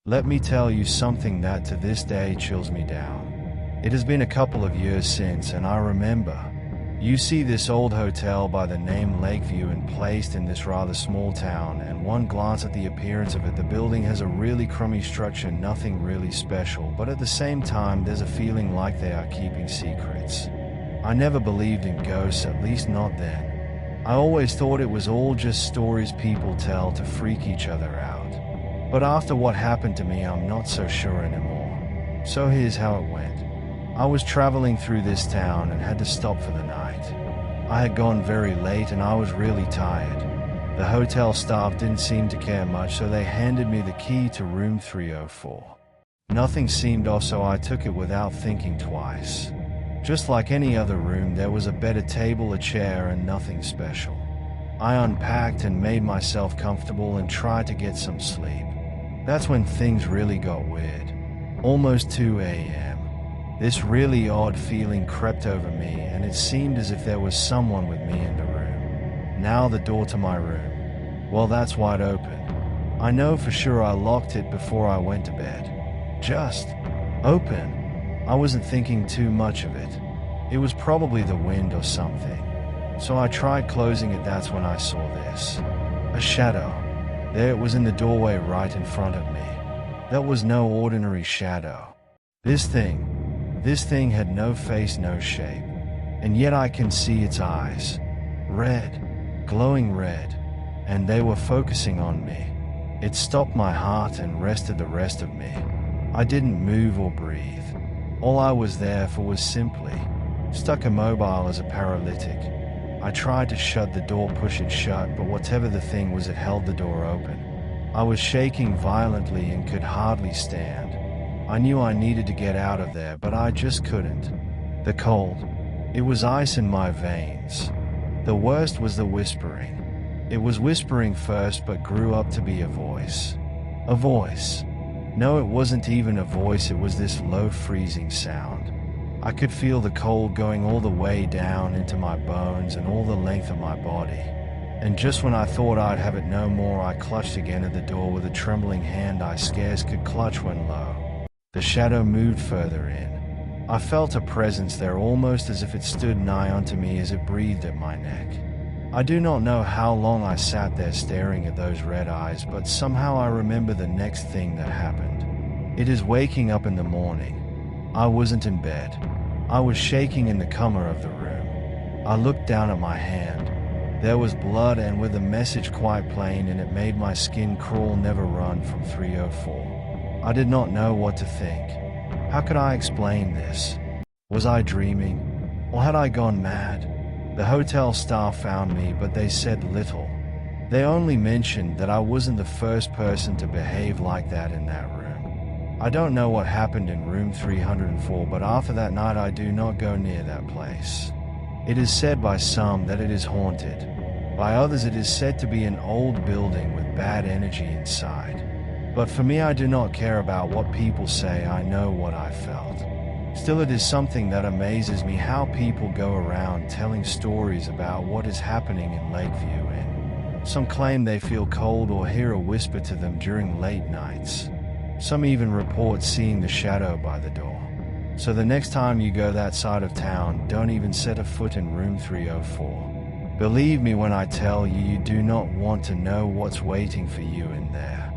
Let me tell you something that to this day chills me down. It has been a couple of years since, and I remember. You see this old hotel by the name Lakeview and placed in this rather small town, and one glance at the appearance of it, the building has a really crummy structure, nothing really special, but at the same time there's a feeling like they are keeping secrets. I never believed in ghosts, at least not then. I always thought it was all just stories people tell to freak each other out. But after what happened to me, I'm not so sure anymore. So here's how it went. I was traveling through this town and had to stop for the night. I had gone very late and I was really tired. The hotel staff didn't seem to care much, so they handed me the key to room 304. Nothing seemed off, so I took it without thinking twice. Just like any other room, there was a bed, a table, a chair, and nothing special. I unpacked and made myself comfortable and tried to get some sleep. That's when things really got weird. Almost 2 a.m. This really odd feeling crept over me, and it seemed as if there was someone with me in the room. Now the door to my room. Well, that's wide open. I know for sure I locked it before I went to bed. Just open. I wasn't thinking too much of it. It was probably the wind or something. So I tried closing it. That's when I saw this. A shadow. There it was in the doorway right in front of me. That was no ordinary shadow. This thing had no face, no shape. And yet I can see its eyes. Red. Glowing red. And they were focusing on me. It stopped my heart and rested the rest of me. I didn't move or breathe. All I was there for was simply stuck immobile as a paralytic. I tried to shut the door, push it shut, but whatever the thing was, it held the door open. I was shaking violently and could hardly stand. I knew I needed to get out of there, but I just couldn't. The cold. It was ice in my veins. The worst was the whispering. It was whispering first, but grew up to be a voice. A voice. No, it wasn't even a voice, it was this low freezing sound. I could feel the cold going all the way down into my bones and all the length of my body. And just when I thought I'd have it no more, I clutched again at the door with a trembling hand I scarce could clutch when lo. The shadow moved further in. I felt a presence there, almost as if it stood nigh unto me as it breathed at my neck. I do not know how long I sat there staring at those red eyes, but somehow I remember the next thing that happened. It is waking up in the morning. I wasn't in bed. I was shaking in the corner of the room. I looked down at my hand. There was blood, and with a message quite plain, and it made my skin crawl: never run from 304. I did not know what to think. How could I explain this? Was I dreaming? Or had I gone mad? The hotel staff found me, but they said little. They only mentioned that I wasn't the first person to behave like that in that room. I don't know what happened in room 304, but after that night I do not go near that place. It is said by some that it is haunted. By others it is said to be an old building with bad energy inside. But for me, I do not care about what people say. I know what I felt. Still, it is something that amazes me how people go around telling stories about what is happening in Lakeview, and some claim they feel cold or hear a whisper to them during late nights. Some even report seeing the shadow by the door. So the next time you go that side of town, don't even set a foot in room 304. Believe me when I tell you, you do not want to know what's waiting for you in there.